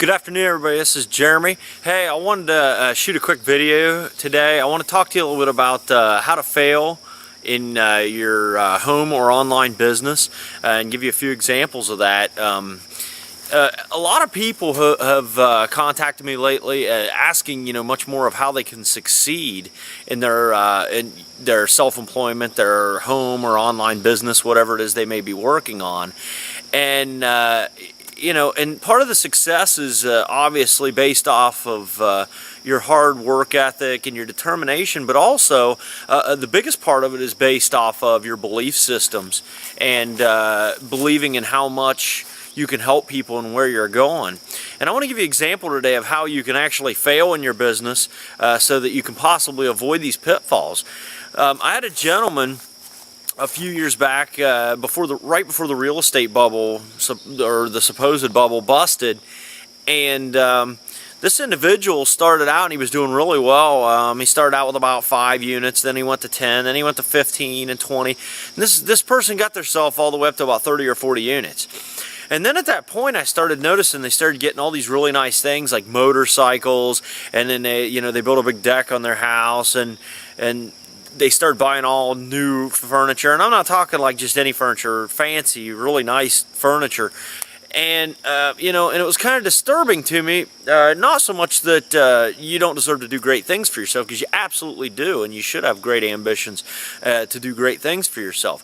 Good afternoon, everybody. This is Jeremy. Hey, I wanted to shoot a quick video today. I want to talk to you a little bit about how to fail in your home or online business and give you a few examples of that. A lot of people have contacted me lately asking, much more of how they can succeed in their self-employment, their home or online business, whatever it is they may be working on. And and part of the success is obviously based off of your hard work ethic and your determination, but also the biggest part of it is based off of your belief systems and believing in how much you can help people and where you're going. And I want to give you an example today of how you can actually fail in your business so that you can possibly avoid these pitfalls. I had a gentleman a few years back, right before the real estate bubble, or the supposed bubble, busted, and this individual started out and he was doing really well. He started out with about 5 units, then he went to 10, then he went to 15 and 20. And this person got themselves all the way up to about 30 or 40 units. And then at that point, I started noticing they started getting all these really nice things like motorcycles, and then they built a big deck on their house, and they started buying all new furniture. And I'm not talking like just any furniture, fancy, really nice furniture. And and it was kind of disturbing to me, not so much that you don't deserve to do great things for yourself, because you absolutely do, and you should have great ambitions to do great things for yourself.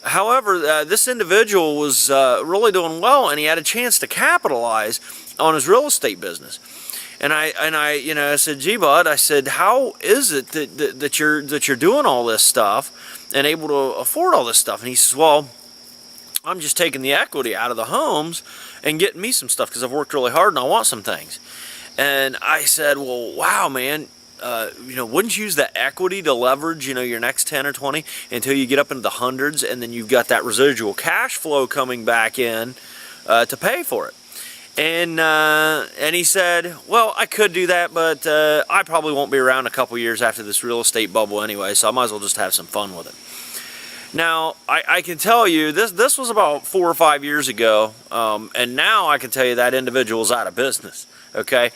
However, this individual was really doing well, and he had a chance to capitalize on his real estate business. And I said, "Gee, bud," I said, "how is it that you're doing all this stuff and able to afford all this stuff?" And he says, "Well, I'm just taking the equity out of the homes and getting me some stuff because I've worked really hard and I want some things." And I said, "Well, wow, man. Wouldn't you use that equity to leverage, your next 10 or 20 until you get up into the hundreds, and then you've got that residual cash flow coming back in to pay for it?" And he said, "Well, I could do that, but I probably won't be around a couple years after this real estate bubble anyway, so I might as well just have some fun with it." Now, I can tell you, this was about 4 or 5 years ago, and now I can tell you that individual's out of business. Okay,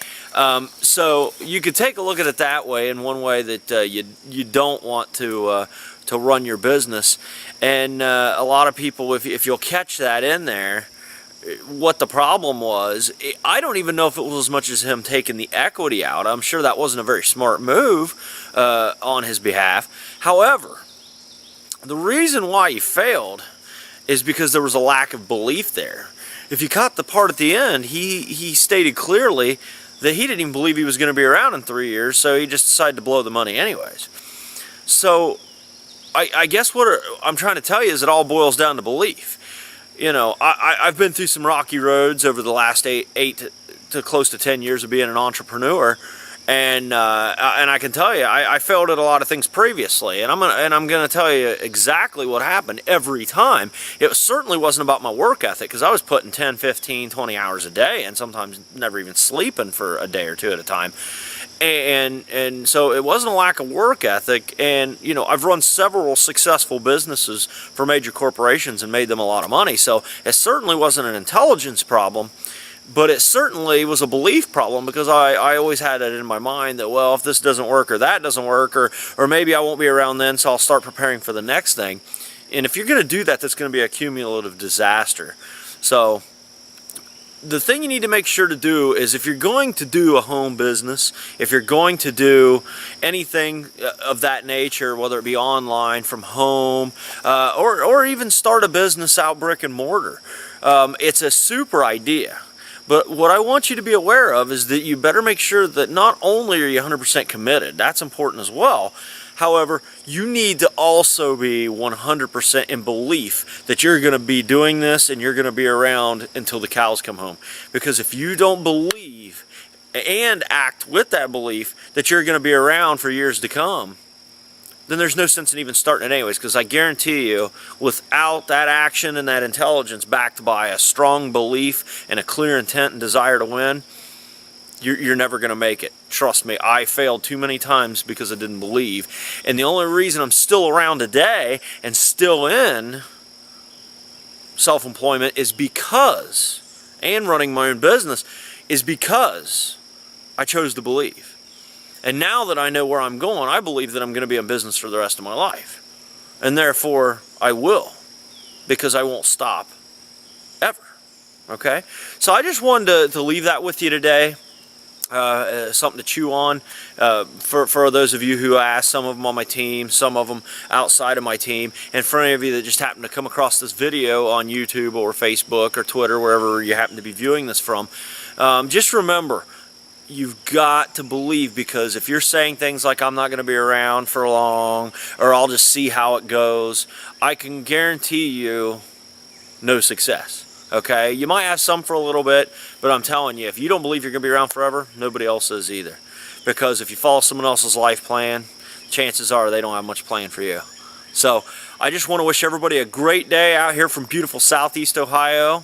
so you could take a look at it that way, in one way that you don't want to run your business. And a lot of people, if you'll catch that in there, what the problem was, I don't even know if it was as much as him taking the equity out. I'm sure that wasn't a very smart move on his behalf. However, the reason why he failed is because there was a lack of belief there. If you caught the part at the end, he stated clearly that he didn't even believe he was going to be around in 3 years, so he just decided to blow the money anyways. So I guess what I'm trying to tell you is it all boils down to belief. I've been through some rocky roads over the last eight to close to 10 years of being an entrepreneur, and I can tell you, I failed at a lot of things previously, and I'm gonna tell you exactly what happened every time. It certainly wasn't about my work ethic, because I was putting 10, 15, 20 hours a day, and sometimes never even sleeping for a day or two at a time. And so it wasn't a lack of work ethic. And I've run several successful businesses for major corporations and made them a lot of money, so it certainly wasn't an intelligence problem. But it certainly was a belief problem, because I always had it in my mind that, well, if this doesn't work or that doesn't work, or maybe I won't be around then, so I'll start preparing for the next thing. And if you're going to do that, that's going to be a cumulative disaster. So the thing you need to make sure to do is, if you're going to do a home business, if you're going to do anything of that nature, whether it be online, from home, or even start a business out brick and mortar, it's a super idea. But what I want you to be aware of is that you better make sure that not only are you 100% committed, that's important as well. However, you need to also be 100% in belief that you're going to be doing this and you're going to be around until the cows come home. Because if you don't believe and act with that belief that you're going to be around for years to come, then there's no sense in even starting it anyways, because I guarantee you, without that action and that intelligence backed by a strong belief and a clear intent and desire to win, you're never going to make it. Trust me, I failed too many times because I didn't believe. And the only reason I'm still around today and still in self-employment is because and running my own business is because I chose to believe. And now that I know where I'm going, I believe that I'm going to be in business for the rest of my life. And therefore, I will, because I won't stop ever. Okay? So I just wanted to leave that with you today. Something to chew on for those of you who asked, some of them on my team, some of them outside of my team, and for any of you that just happen to come across this video on YouTube or Facebook or Twitter, wherever you happen to be viewing this from, just remember, you've got to believe, because if you're saying things like, I'm not going to be around for long, or I'll just see how it goes, I can guarantee you no success. Okay, you might have some for a little bit, but I'm telling you, if you don't believe you're going to be around forever, nobody else is either. Because if you follow someone else's life plan, chances are they don't have much plan for you. So I just want to wish everybody a great day out here from beautiful Southeast Ohio.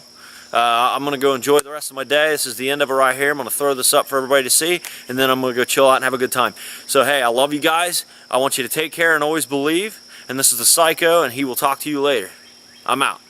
I'm going to go enjoy the rest of my day. This is the end of it right here. I'm going to throw this up for everybody to see, and then I'm going to go chill out and have a good time. So hey, I love you guys. I want you to take care and always believe. And this is the Psycho, and he will talk to you later. I'm out.